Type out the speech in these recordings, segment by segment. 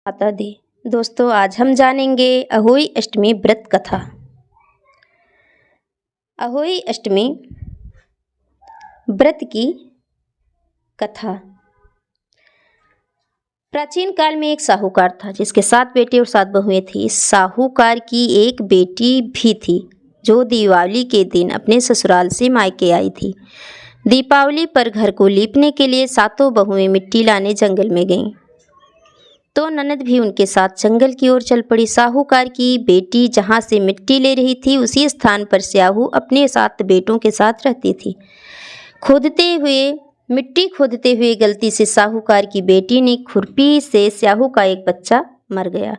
माता दी। दोस्तों, आज हम जानेंगे अहोई अष्टमी व्रत कथा। अहोई अष्टमी व्रत की कथा। प्राचीन काल में एक साहूकार था जिसके 7 बेटे और 7 बहुएं थी। इस साहूकार की एक बेटी भी थी जो दीपावली के दिन अपने ससुराल से मायके आई थी। दीपावली पर घर को लीपने के लिए 7 बहुएं मिट्टी लाने जंगल में गईं। तो ननद भी उनके साथ जंगल की ओर चल पड़ी। साहूकार की बेटी जहाँ से मिट्टी ले रही थी उसी स्थान पर स्याहू अपने 7 बेटों के साथ रहती थी। मिट्टी खोदते हुए गलती से साहूकार की बेटी ने खुरपी से स्याहू का एक बच्चा मर गया।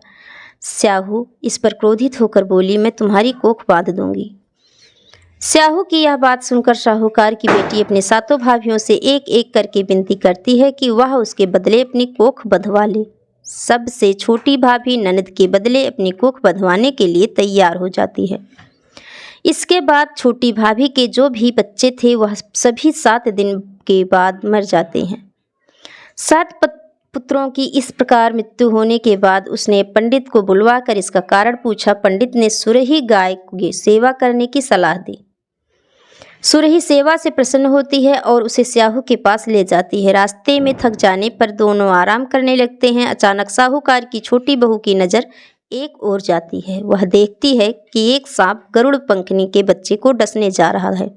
स्याहू इस पर क्रोधित होकर बोली, मैं तुम्हारी कोख बांध दूंगी। स्याहू की यह बात सुनकर साहूकार की बेटी अपने 7 भाइयों से एक एक करके विनती करती है कि वह उसके बदले अपनी कोख बंधवा ले। सबसे छोटी भाभी ननद के बदले अपनी कोख बंधवाने के लिए तैयार हो जाती है। इसके बाद छोटी भाभी के जो भी बच्चे थे वह सभी 7 दिन के बाद मर जाते हैं। 7 पुत्रों की इस प्रकार मृत्यु होने के बाद उसने पंडित को बुलवाकर इसका कारण पूछा। पंडित ने सुरही गाय की सेवा करने की सलाह दी। सुरही सेवा से प्रसन्न होती है और उसे स्याहू के पास ले जाती है। रास्ते में थक जाने पर दोनों आराम करने लगते हैं। अचानक साहूकार की छोटी बहू की नज़र एक ओर जाती है। वह देखती है कि एक सांप गरुड़ पंखनी के बच्चे को डसने जा रहा है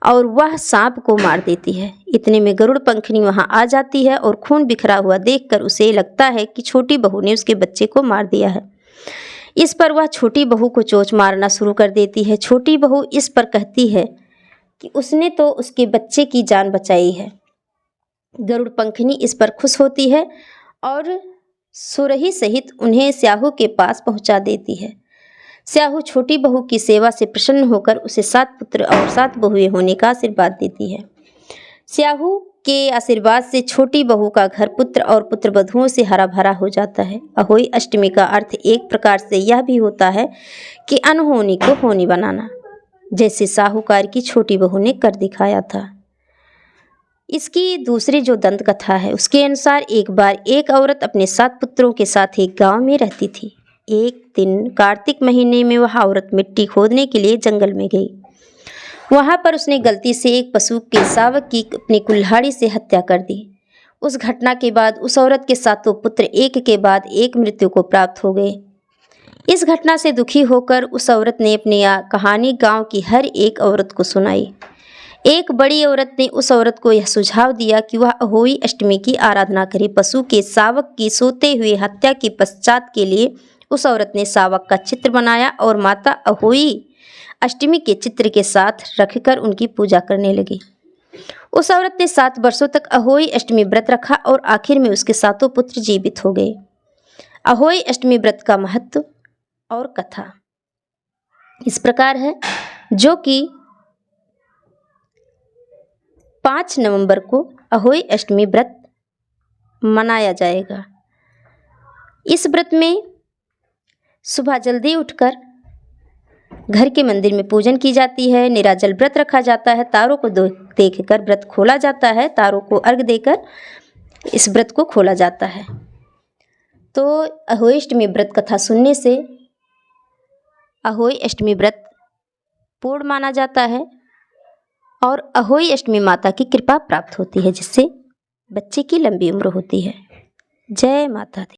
और वह सांप को मार देती है। इतने में गरुड़ पंखनी वहां आ जाती है और खून बिखरा हुआ देखकर उसे लगता है कि छोटी बहू ने उसके बच्चे को मार दिया है। इस पर वह छोटी बहू को चोंच मारना शुरू कर देती है। छोटी बहू इस पर कहती है कि उसने तो उसके बच्चे की जान बचाई है। गरुड़ पंखनी इस पर खुश होती है और सुरही सहित उन्हें स्याहू के पास पहुंचा देती है। स्याहू छोटी बहू की सेवा से प्रसन्न होकर उसे 7 पुत्र और 7 बहुएं होने का आशीर्वाद देती है। स्याहू के आशीर्वाद से छोटी बहू का घर पुत्र और पुत्रवधुओं से हरा भरा हो जाता है। अहोई अष्टमी का अर्थ एक प्रकार से यह भी होता है कि अनहोनी को होनी बनाना, जैसे साहूकार की छोटी बहू ने कर दिखाया था। इसकी दूसरी जो दंत कथा है उसके अनुसार एक बार एक औरत अपने 7 पुत्रों के साथ एक गांव में रहती थी। एक दिन कार्तिक महीने में वह औरत मिट्टी खोदने के लिए जंगल में गई। वहां पर उसने गलती से एक पशु के शावक की अपनी कुल्हाड़ी से हत्या कर दी। उस घटना के बाद उस औरत के 7 पुत्र एक के बाद एक मृत्यु को प्राप्त हो गए। इस घटना से दुखी होकर उस औरत ने अपनी कहानी गांव की हर एक औरत को सुनाई। एक बड़ी औरत ने उस औरत को यह सुझाव दिया कि वह अहोई अष्टमी की आराधना करे। पशु के शावक की सोते हुए हत्या के पश्चात के लिए उस औरत ने शावक का चित्र बनाया और माता अहोई अष्टमी के चित्र के साथ रखकर उनकी पूजा करने लगी। उस औरत ने 7 वर्षों तक अहोई अष्टमी व्रत रखा और आखिर में उसके 7 पुत्र जीवित हो गए। अहोई अष्टमी व्रत का महत्व और कथा इस प्रकार है, जो कि 5 नवंबर को अहोई अष्टमी व्रत मनाया जाएगा। इस व्रत में सुबह जल्दी उठकर घर के मंदिर में पूजन की जाती है। निराजल व्रत रखा जाता है। तारों को देखकर व्रत खोला जाता है। तारों को अर्घ देकर इस व्रत को खोला जाता है। तो अहोई अष्टमी व्रत कथा सुनने से अहोई अष्टमी व्रत पूर्ण माना जाता है और अहोई अष्टमी माता की कृपा प्राप्त होती है, जिससे बच्चे की लंबी उम्र होती है। जय माता दी।